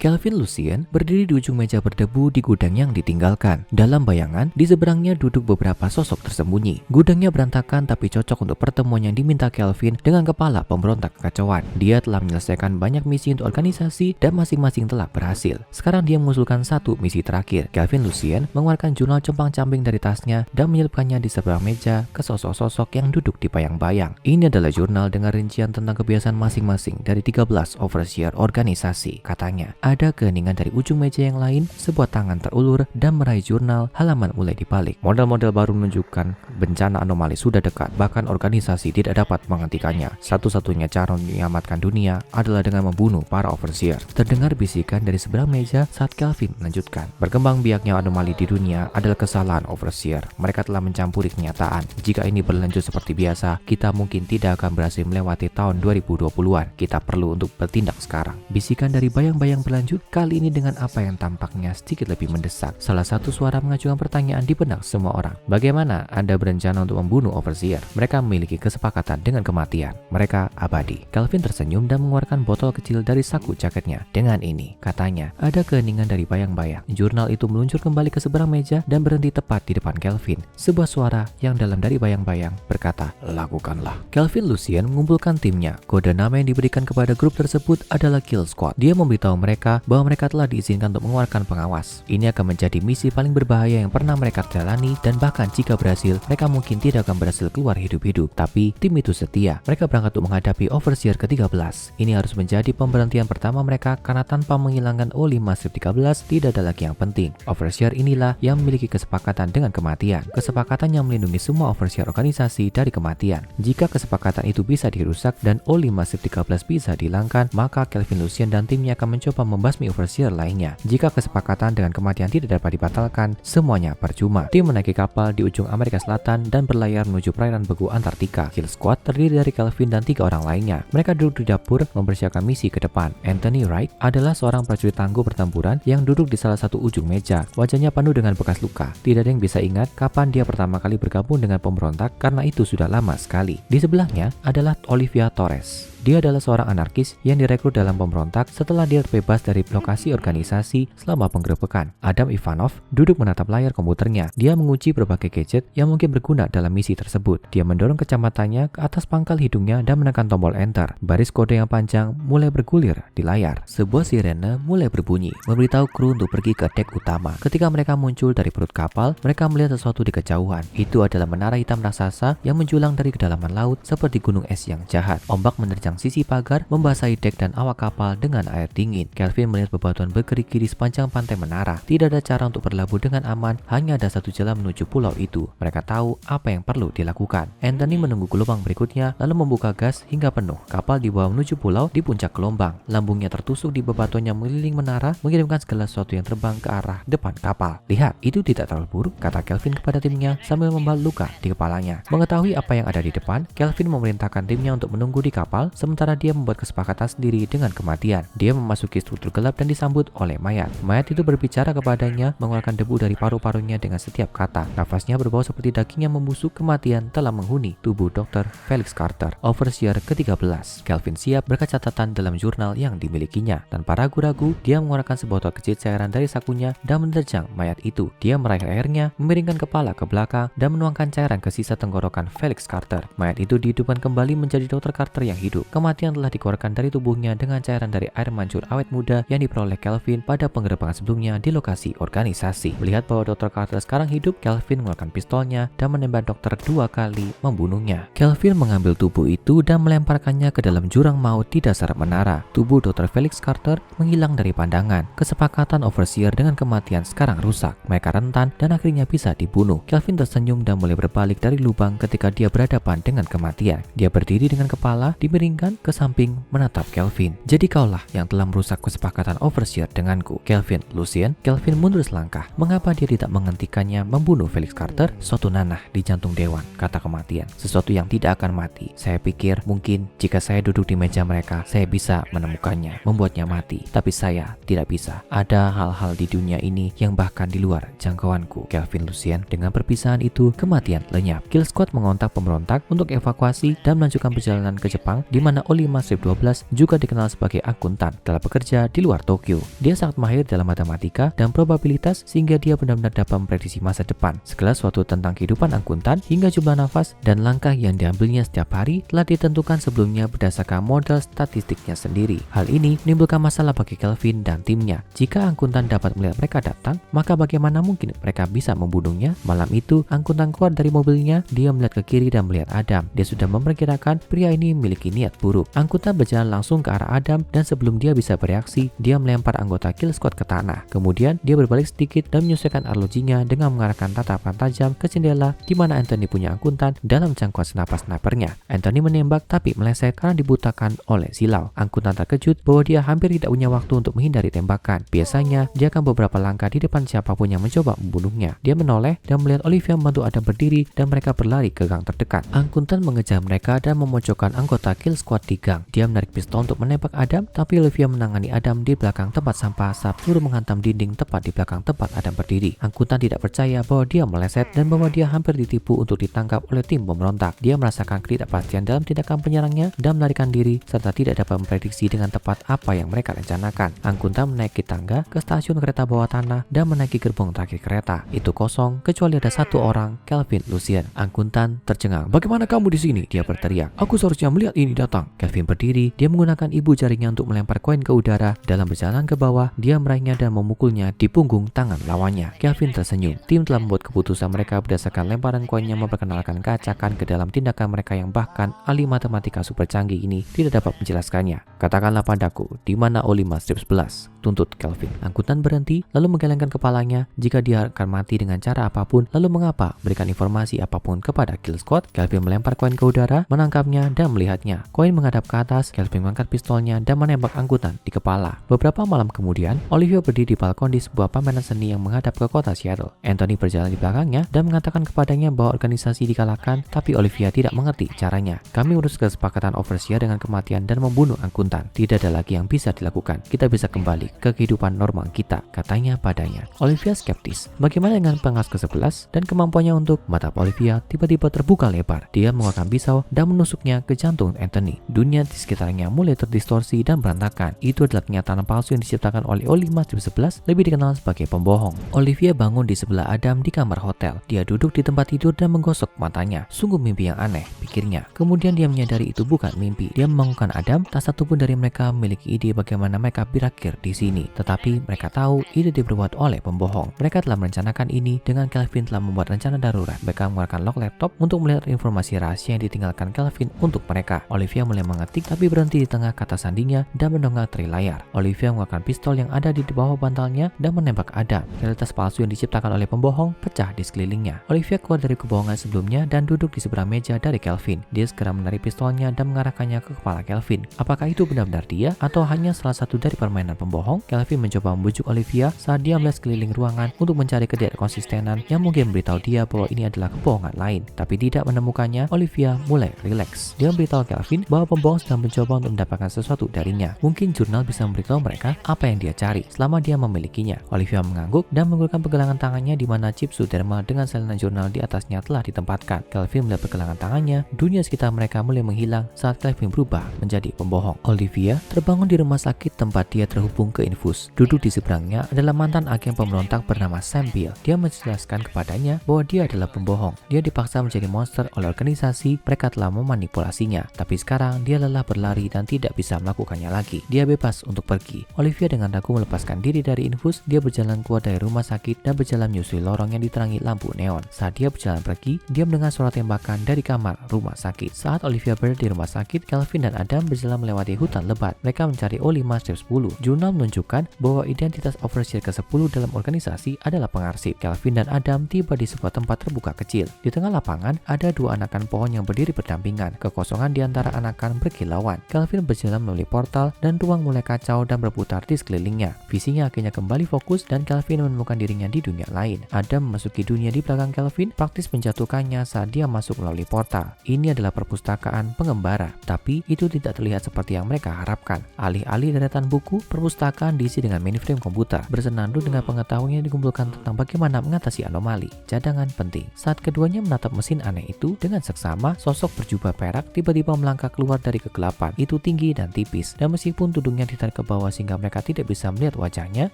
Kelvin Lucien berdiri di ujung meja berdebu di gudang yang ditinggalkan. Dalam bayangan, di seberangnya duduk beberapa sosok tersembunyi. Gudangnya berantakan tapi cocok untuk pertemuan yang diminta Kelvin dengan kepala pemberontak kekacauan. Dia telah menyelesaikan banyak misi untuk organisasi dan masing-masing telah berhasil. Sekarang dia mengusulkan satu misi terakhir. Kelvin Lucien mengeluarkan jurnal compang-camping dari tasnya dan menyelipkannya di seberang meja ke sosok-sosok yang duduk di bayang-bayang. Ini adalah jurnal dengan rincian tentang kebiasaan masing-masing dari 13 overseer organisasi. Katanya, ada keheningan dari ujung meja yang lain, sebuah tangan terulur dan meraih jurnal, halaman mulai dibalik. Model-model baru menunjukkan bencana anomali sudah dekat, bahkan organisasi tidak dapat menghentikannya. Satu-satunya cara menyelamatkan dunia adalah dengan membunuh para overseer. Terdengar bisikan dari seberang meja saat Kelvin melanjutkan. Berkembang biaknya anomali di dunia adalah kesalahan overseer. Mereka telah mencampuri kenyataan. Jika ini berlanjut seperti biasa, kita mungkin tidak akan berhasil melewati tahun 2020-an. Kita perlu untuk bertindak sekarang. Bisikan dari bayang-bayang berlanjut, kali ini dengan apa yang tampaknya sedikit lebih mendesak. Salah satu suara mengajukan pertanyaan di benak semua orang. Bagaimana Anda berencana untuk membunuh overseer? Mereka memiliki kesepakatan dengan kematian. Mereka abadi. Kelvin tersenyum dan mengeluarkan botol kecil dari saku jaketnya. Dengan ini, katanya, ada keheningan dari bayang-bayang. Jurnal itu meluncur kembali ke seberang meja dan berhenti tepat di depan Kelvin. Sebuah suara yang dalam dari bayang-bayang berkata, lakukanlah. Kelvin Lucien mengumpulkan timnya. Kode nama yang diberikan kepada grup tersebut adalah Kill Squad. Dia memberitahu mereka bahwa mereka telah diizinkan untuk mengeluarkan pengawas. Ini akan menjadi misi paling berbahaya yang pernah mereka jalani, dan bahkan jika berhasil, mereka mungkin tidak akan berhasil keluar hidup-hidup. Tapi tim itu setia. Mereka berangkat untuk menghadapi overseer ke-13. Ini harus menjadi pemberhentian pertama mereka karena tanpa menghilangkan O5-13 tidak ada lagi yang penting. Overseer inilah yang memiliki kesepakatan dengan kematian. Kesepakatan yang melindungi semua overseer organisasi dari kematian. Jika kesepakatan itu bisa dirusak dan O5-13 bisa dihilangkan, maka Kelvin Lucien dan timnya akan mencoba membasmi overseer lainnya. Jika kesepakatan dengan kematian tidak dapat dibatalkan, semuanya percuma. Tim menaiki kapal di ujung Amerika Selatan dan berlayar menuju perairan beku Antartika. Kill Squad terdiri dari Kelvin dan 3 orang lainnya. Mereka duduk di dapur mempersiapkan misi ke depan. Anthony Wright adalah seorang prajurit tangguh pertempuran yang duduk di salah satu ujung meja. Wajahnya penuh dengan bekas luka. Tidak ada yang bisa ingat kapan dia pertama kali bergabung dengan pemberontak karena itu sudah lama sekali. Di sebelahnya adalah Olivia Torres. Dia adalah seorang anarkis yang direkrut dalam pemberontak setelah dia terbebas dari lokasi organisasi selama penggerebekan. Adam Ivanov duduk menatap layar komputernya. Dia menguji berbagai gadget yang mungkin berguna dalam misi tersebut. Dia mendorong kacamatannya ke atas pangkal hidungnya dan menekan tombol enter. Baris kode yang panjang mulai bergulir di layar. Sebuah sirene mulai berbunyi, memberitahu kru untuk pergi ke dek utama. Ketika mereka muncul dari perut kapal, mereka melihat sesuatu di kejauhan. Itu adalah menara hitam raksasa yang menjulang dari kedalaman laut seperti gunung es yang jahat. Ombak menerjang sisi pagar, membasahi dek dan awak kapal dengan air dingin. Kelvin melihat bebatuan berkeriki di sepanjang pantai menara. Tidak ada cara untuk berlabuh dengan aman, hanya ada satu jalan menuju pulau itu. Mereka tahu apa yang perlu dilakukan. Anthony menunggu gelombang berikutnya, lalu membuka gas hingga penuh. Kapal dibawa menuju pulau di puncak gelombang. Lambungnya tertusuk di bebatuan yang mengeliling menara, mengirimkan segala sesuatu yang terbang ke arah depan kapal. Lihat, itu tidak terlalu buruk, kata Kelvin kepada timnya sambil membalut luka di kepalanya. Mengetahui apa yang ada di depan, Kelvin memerintahkan timnya untuk menunggu di kapal, sementara dia membuat kesepakatan sendiri dengan kematian. Dia memasuki struktur gelap dan disambut oleh mayat. Mayat itu berbicara kepadanya, mengeluarkan debu dari paru-parunya dengan setiap kata. Nafasnya berbau seperti daging yang membusuk. Kematian telah menghuni tubuh Dr. Felix Carter, overseer ke-13. Kelvin siap berkaca catatan dalam jurnal yang dimilikinya. Tanpa ragu-ragu, dia mengeluarkan sebotol kecil cairan dari sakunya dan menerjang mayat itu. Dia meraih lehernya, memiringkan kepala ke belakang, dan menuangkan cairan ke sisa tenggorokan Felix Carter. Mayat itu dihidupkan kembali menjadi Dr. Carter yang hidup. Kematian telah dikeluarkan dari tubuhnya dengan cairan dari air mancur awet muda yang diperoleh Kelvin pada penggerebekan sebelumnya di lokasi organisasi. Melihat bahwa Dr. Carter sekarang hidup, Kelvin mengeluarkan pistolnya dan menembak dokter 2 kali, membunuhnya. Kelvin mengambil tubuh itu dan melemparkannya ke dalam jurang maut di dasar menara. Tubuh Dr. Felix Carter menghilang dari pandangan. Kesepakatan overseer dengan kematian sekarang rusak. Mereka rentan dan akhirnya bisa dibunuh. Kelvin tersenyum dan mulai berbalik dari lubang ketika dia berhadapan dengan kematian. Dia berdiri dengan kepala dimiringkan ke samping menatap Kelvin. Jadi kaulah yang telah merusak kesepakatan overseer denganku, Kelvin Lucien. Kelvin mundur selangkah. Mengapa dia tidak menghentikannya membunuh Felix Carter? Suatu nanah di jantung dewan, kata kematian. Sesuatu yang tidak akan mati. Saya pikir mungkin jika saya duduk di meja mereka, saya bisa menemukannya, membuatnya mati. Tapi saya tidak bisa. Ada hal-hal di dunia ini yang bahkan di luar jangkauanku, Kelvin Lucien. Dengan perpisahan itu, kematian lenyap. Kill Squad mengontak pemberontak untuk evakuasi dan melanjutkan perjalanan ke Jepang, di mana O5-12 juga dikenal sebagai akuntan, telah bekerja di luar Tokyo. Dia sangat mahir dalam matematika dan probabilitas sehingga dia benar-benar dapat memprediksi masa depan. Segala sesuatu tentang kehidupan angkutan hingga jumlah nafas dan langkah yang diambilnya setiap hari telah ditentukan sebelumnya berdasarkan model statistiknya sendiri. Hal ini menimbulkan masalah bagi Kelvin dan timnya. Jika angkutan dapat melihat mereka datang, maka bagaimana mungkin mereka bisa membunuhnya? Malam itu, angkutan keluar dari mobilnya. Dia melihat ke kiri dan melihat Adam. Dia sudah memperkirakan pria ini memiliki niat buruk. Angkutan berjalan langsung ke arah Adam dan sebelum dia bisa bereaksi, dia melempar anggota Kill Squad ke tanah. Kemudian dia berbalik sedikit dan menyesuaikan arlojinya dengan mengarahkan tatapan tajam ke jendela di mana Anthony punya angkutan dalam jangkauan senapas snipernya. Anthony menembak tapi meleset karena dibutakan oleh silau. Angkutan terkejut bahwa dia hampir tidak punya waktu untuk menghindari tembakan. Biasanya dia akan beberapa langkah di depan siapapun yang mencoba membunuhnya. Dia menoleh dan melihat Olivia membantu Adam berdiri dan mereka berlari ke gang terdekat. Angkutan mengejar mereka dan memojokkan anggota Kill Squad di gang. Dia menarik pistol untuk menembak Adam, tapi Olivia menangani Adam di belakang tempat sampah saat peluru menghantam dinding tepat di belakang tempat Adam berdiri. Angkutan tidak percaya bahwa dia meleset dan bahwa dia hampir ditipu untuk ditangkap oleh tim pemberontak. Dia merasakan ketidakpastian dalam tindakan penyerangnya dan melarikan diri serta tidak dapat memprediksi dengan tepat apa yang mereka rencanakan. Angkutan menaiki tangga ke stasiun kereta bawah tanah dan menaiki gerbong terakhir kereta. Itu kosong kecuali ada satu orang, Kelvin Lucien. Angkutan tercengang. "Bagaimana kamu di sini?" dia berteriak. "Aku seharusnya melihat ini datang." Kelvin berdiri. Dia menggunakan ibu jarinya untuk melempar koin ke udara. Dalam berjalan ke bawah, dia meraihnya dan memukulnya di punggung tangan lawannya. Kelvin tersenyum. Tim telah membuat keputusan mereka berdasarkan lemparan koin yang memperkenalkan keacakan ke dalam tindakan mereka yang bahkan ahli matematika super canggih ini tidak dapat menjelaskannya. "Katakanlah padaku, di mana O5-11?" tuntut Kelvin. Angkutan berhenti lalu menggelengkan kepalanya. Jika dia akan mati dengan cara apapun, lalu mengapa berikan informasi apapun kepada Kill Squad? Kelvin melempar koin ke udara, menangkapnya dan melihatnya. Koin menghadap ke atas. Kelvin mengangkat pistolnya dan menembak angkutan di kepala. Beberapa malam kemudian, Olivia berdiri di balkon di sebuah pameran seni yang menghadap ke kota Seattle. Anthony berjalan di belakangnya dan mengatakan kepadanya bahwa organisasi dikalahkan, tapi Olivia tidak mengerti caranya. "Kami urus kesepakatan overseer dengan kematian dan membunuh angkutan. Tidak ada lagi yang bisa dilakukan. Kita bisa kembali ke kehidupan normal kita," katanya padanya. Olivia skeptis. Bagaimana dengan pengas ke-11 dan kemampuannya untuk? Mata Olivia tiba-tiba terbuka lebar. Dia mengeluarkan pisau dan menusuknya ke jantung Anthony. Dunia di sekitarnya mulai terdistorsi dan berantakan. Itu adalah kenyataan palsu yang diciptakan oleh O5-11, lebih dikenal sebagai pembohong. Olivia bangun di sebelah Adam di kamar hotel. Dia duduk di tempat tidur dan menggosok matanya. Sungguh mimpi yang aneh, pikirnya. Kemudian dia menyadari itu bukan mimpi. Dia membangunkan Adam. Tak satu pun dari mereka memiliki ide bagaimana mereka berakhir di sini. Tetapi mereka tahu ide diperbuat oleh pembohong. Mereka telah merencanakan ini dengan Kelvin telah membuat rencana darurat. Mereka mengeluarkan lock laptop untuk melihat informasi rahasia yang ditinggalkan Kelvin untuk mereka. Olivia mulai mengetik tapi berhenti di tengah kata sandinya dan mendongak dari layar. Olivia mengeluarkan pistol yang ada di bawah bantalnya dan menembak Adam. Realitas palsu yang diciptakan oleh pembohong pecah di sekelilingnya. Olivia keluar dari kebohongan sebelumnya dan duduk di seberang meja dari Kelvin. Dia segera menarik pistolnya dan mengarahkannya ke kepala Kelvin. Apakah itu benar-benar dia atau hanya salah satu dari permainan pembohong? Kelvin mencoba membujuk Olivia saat dia melihat sekeliling ruangan untuk mencari ketidakkonsistenan yang mungkin memberitahu dia bahwa ini adalah kebohongan lain. Tapi tidak menemukannya, Olivia mulai rileks. Dia memberitahu Kelvin bahwa pembohong sedang mencoba untuk mendapatkan sesuatu darinya. Mungkin jurnal bisa memberitahu mereka apa yang dia cari selama dia memilikinya. Olivia mengangguk dan menggunakan pergelangan tangannya di mana chip Suderma dengan salinan jurnal di atasnya telah ditempatkan. Kelvin melihat pergelangan tangannya. Dunia sekitar mereka mulai menghilang saat Kelvin berubah menjadi pembohong. Olivia terbangun di rumah sakit tempat dia terhubung ke infus. Duduk di seberangnya adalah mantan agen pemberontak bernama Sam Beale. Dia menjelaskan kepadanya bahwa dia adalah pembohong. Dia dipaksa menjadi monster oleh organisasi. Mereka telah memanipulasinya. Tapi sekarang dia lelah berlari dan tidak bisa melakukannya lagi. Dia bebas untuk pergi. Olivia dengan ragu melepaskan diri dari infus. Dia berjalan keluar dari rumah sakit dan berjalan menyusuri lorong yang diterangi lampu neon. Saat dia berjalan pergi, dia mendengar suara tembakan dari kamar rumah sakit. Saat Olivia berada di rumah sakit, Kelvin dan Adam berjalan melewati hutan lebat. Mereka mencari O5-10. Jurnal menunjukkan bahwa identitas overseer ke-10 dalam organisasi adalah pengarsip. Kelvin dan Adam tiba di sebuah tempat terbuka kecil. Di tengah lapangan, ada dua anakan pohon yang berdiri berdampingan. Kekosongan di antara anakan berkilauan. Kelvin berjalan melalui portal dan ruang mulai kacau dan berputar di sekelilingnya. Visinya akhirnya kembali fokus dan Kelvin menemukan dirinya di dunia lain. Adam memasuki dunia di belakang Kelvin, praktis menjatuhkannya saat dia masuk melalui portal. Ini adalah perpustakaan pengembara, tapi itu tidak terlihat seperti yang mereka harapkan. Alih-alih deretan buku, perpustakaan diisi dengan mainframe komputer, bersenandung dengan pengetahuan yang dikumpulkan tentang bagaimana mengatasi anomali. Cadangan penting. Saat keduanya menatap mesin aneh itu, dengan seksama, sosok berjubah perak tiba-tiba melangkah keluar dari kegelapan. Itu tinggi dan tipis, dan meskipun tudungnya ditarik ke bawah sehingga mereka tidak bisa melihat wajahnya,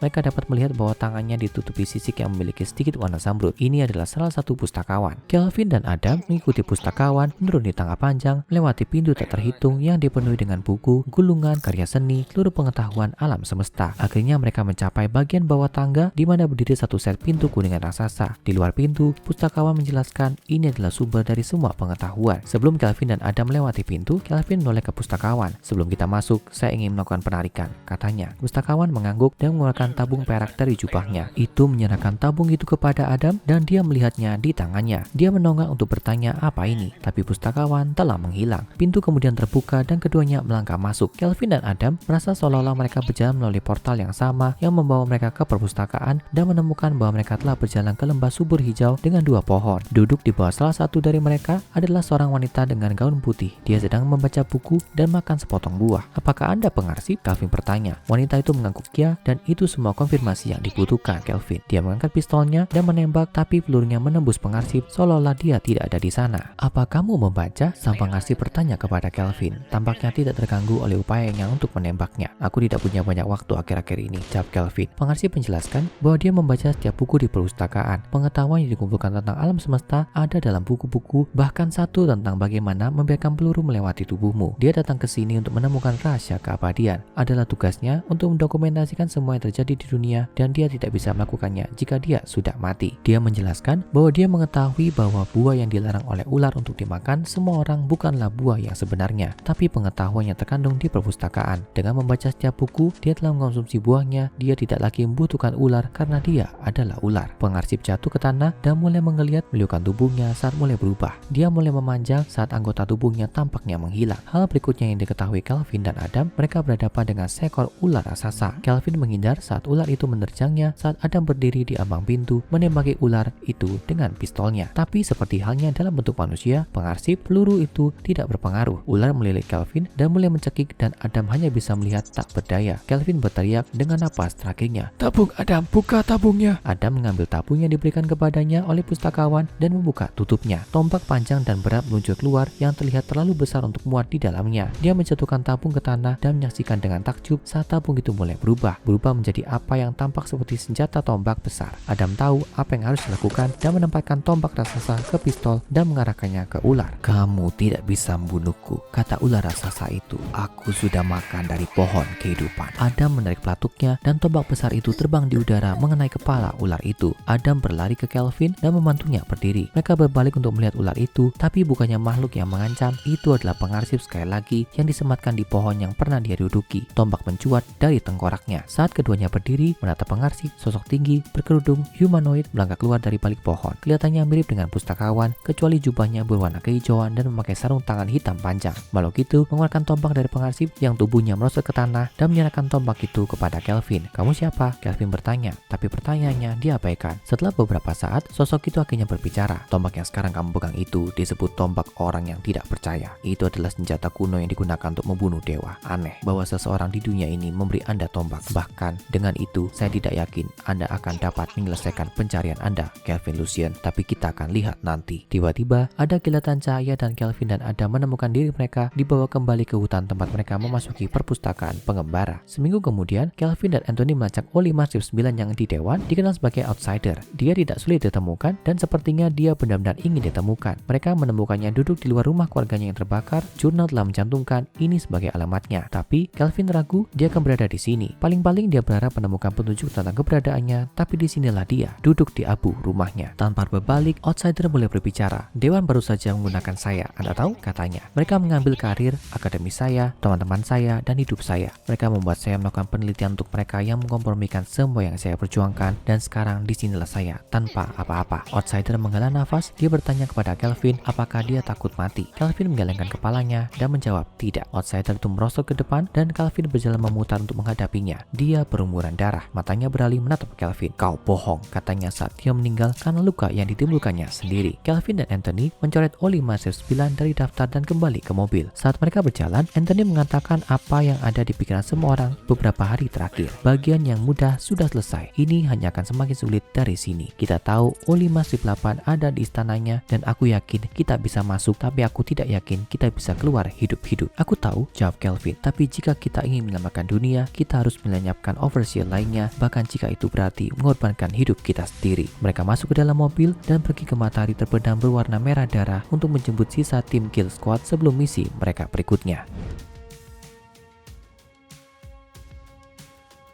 mereka dapat melihat bahwa tangannya ditutupi sisik yang memiliki sedikit warna zamrud. Ini adalah salah satu pustakawan. Kelvin dan Adam mengikuti pustakawan menuruni tangga panjang, melewati pintu tak terhitung yang dipenuhi dengan buku, gulungan, karya seni, seluruh pengetahuan alam semesta. Akhirnya mereka mencapai bagian bawah tangga di mana berdiri satu set pintu kuningan raksasa. Di luar pintu, pustakawan menjelaskan ini adalah sumber dari semua pengetahuan. Sebelum Kelvin dan Adam melewati pintu, Kelvin menoleh ke pustakawan. Sebelum kita masuk, saya ingin melakukan penarikan, katanya. Pustakawan mengangguk dan mengeluarkan tabung perak dari jubahnya. Itu menyerahkan tabung itu kepada Adam dan dia melihatnya di tangannya. Dia menongak untuk bertanya apa ini, tapi pustakawan telah menghilang. Pintu kemudian terbuka dan keduanya melangkah masuk. Kelvin dan Adam merasa seolah-olah mereka berjalan melalui portal yang sama yang membawa mereka ke perpustakaan dan menemukan bahwa mereka telah berjalan ke lembah subur hijau dengan dua pohon. Duduk di bawah salah satu dari mereka adalah seorang wanita dengan gaun putih. Dia sedang membaca buku dan makan sepotong buah. Apakah Anda pengarsip? Kelvin bertanya. Wanita itu mengangguk ya, dan itu semua konfirmasi yang dibutuhkan Kelvin. Dia mengangkat pistolnya dan menembak, tapi pelurunya menembus pengarsip seolah-olah dia tidak ada di sana. Apa kamu membaca? Sang pengarsip bertanya kepada Kelvin. Tampaknya tidak terganggu oleh upayanya untuk menembaknya. Aku tidak punya banyak waktu akhir-akhir ini, jawab Kelvin. Pengarsip menjelaskan bahwa dia membaca setiap buku di perpustakaan. Pengetahuan yang dikumpulkan tentang alam semesta ada dalam buku-buku, bahkan satu tentang bagaimana membiarkan peluru melewati tubuhmu. Dia datang ke sini untuk menemukan rahasia keabadian. Adalah tugasnya untuk mendokumentasikan semua yang terjadi di dunia dan dia tidak bisa melakukannya jika dia sudah mati. Dia menjelaskan bahwa dia mengetahui bahwa buah yang dilarang oleh ular untuk dimakan semua orang bukanlah buah yang sebenarnya, tapi pengetahuan yang terkandung di perpustakaan. Dengan membaca setiap buku, dia telah mengkonsumsi buahnya. Dia tidak lagi membutuhkan ular karena dia adalah ular. Pengarsip jatuh ke tanah dan mulai menggeliat meliukan tubuhnya saat mulai berubah. Dia mulai memanjang saat anggota tubuhnya tampaknya menghilang. Hal berikutnya yang diketahui Kelvin dan Adam, mereka berhadapan dengan seekor ular raksasa. Kelvin menghindar saat ular itu menerjangnya saat Adam berdiri di ambang pintu menembaki ular itu dengan pistolnya. Tapi seperti halnya dalam bentuk manusia, pengarsip, peluru itu tidak berpengaruh. Ular melilit Kelvin dan mulai mencekik dan Adam hanya bisa melihat tak berdaya. Kelvin berteriak dengan napas terakhirnya. Tabung Adam, buka tabungnya. Adam mengambil tabung yang diberikan kepadanya oleh pustakawan dan membuka tutupnya. Tombak panjang dan berat meluncur keluar yang terlihat terlalu besar untuk muat di dalamnya. Dia menjatuhkan tabung ke tanah dan menyaksikan dengan takjub saat tabung itu mulai berubah menjadi apa yang tampak seperti senjata tombak besar. Adam tahu apa yang harus dilakukan dan menempatkan tombak raksasa ke pistol dan mengarahkannya ke ular. Kamu tidak bisa membunuhku, kata ular raksasa itu. Aku sudah makan dari pohon kehidupan. Adam menarik pelatuknya dan tombak besar itu terbang di udara mengenai kepala ular itu. Adam berlari ke Kelvin dan membantunya berdiri. Mereka berbalik untuk melihat ular itu, tapi bukannya makhluk yang mengancam, itu adalah pengarsip sekali lagi yang disematkan di pohon yang pernah dia duduki. Tombak mencuat dari tengkoraknya. Saat keduanya berdiri menatap pengarsip, sosok tinggi, berkerudung, humanoid melangkah keluar dari balik pohon. Kelihatannya mirip dengan pustakawan, kecuali jubahnya berwarna kehijauan dan memakai sarung tangan hitam panjang. Makhluk itu mengeluarkan tombak dari pengarsip yang tubuhnya merosot ke tanah dan menyerahkan tombak itu kepada Kelvin. Kamu siapa? Kelvin bertanya, tapi pertanyaannya diabaikan. Setelah beberapa saat, sosok itu akhirnya berbicara. Tombak yang sekarang kamu pegang itu disebut tombak orang yang tidak percaya. Itu adalah senjata kuno yang digunakan untuk membunuh dewa. Aneh bahwa seseorang di dunia ini memberi Anda tombak. Bahkan dengan itu, saya tidak yakin Anda akan dapat menyelesaikan pencarian Anda, Kelvin Lucien, tapi kita akan lihat nanti. Tiba-tiba, ada kilatan cahaya dan Kelvin dan Adam menemukan diri mereka dibawa kembali ke hutan tempat mereka memasuki perpustakaan pengembara. Seminggu kemudian, Kelvin dan Anthony melacak Olimar Shift 9 yang di Dewan dikenal sebagai outsider. Dia tidak sulit ditemukan dan sepertinya dia benar-benar ingin ditemukan. Mereka menemukannya duduk di luar rumah keluarganya yang terbakar. Jurnal telah mencantumkan ini sebagai alamatnya. Tapi Kelvin ragu dia akan berada di sini. Paling-paling dia berharap menemukan petunjuk tentang keberadaannya, tapi disinilah dia, duduk di abu rumahnya. Tanpa berbalik, outsider mulai berbicara. Dewan baru saja menggunakan saya, Anda tahu? Katanya. Mereka mengambil karir, akademi saya, teman-teman saya, dan hidup saya. Mereka membuat saya melakukan penelitian untuk mereka yang mengkompromikan semua yang saya perjuangkan, dan sekarang disinilah saya, tanpa apa-apa. Outsider menghela nafas, dia bertanya kepada Kelvin, apakah dia takut mati? Kelvin menggelengkan kepalanya dan menjawab, tidak. Outsider itu merosot ke depan, dan Kelvin berjalan memutar untuk menghadapinya. Dia berumuran darah, matanya beralih menatap Kelvin. Kau bohong, katanya saat dia meninggal karena luka yang ditimbulkannya sendiri. Kelvin dan Anthony mencoret Olimar Shift 9 dari daftar dan kembali ke mobil. Saat mereka berjalan, Anthony mengatakan apa yang ada di pikiran semua orang beberapa hari terakhir. Bagian yang mudah sudah selesai. Ini hanya akan semakin sulit dari sini. Kita tahu Olimar Shift 8 ada di istananya dan aku yakin kita bisa masuk, tapi aku tidak yakin kita bisa keluar hidup-hidup. Aku tahu, jawab Kelvin, tapi jika kita ingin menyelamatkan dunia, kita harus melenyapkan overseer lainnya, bahkan jika itu berarti mengorbankan hidup kita sendiri. Mereka masuk ke dalam mobil dan pergi ke matahari terbenam berwarna merah darah untuk menjemput sisa tim Kill Squad sebelum misi mereka berikutnya.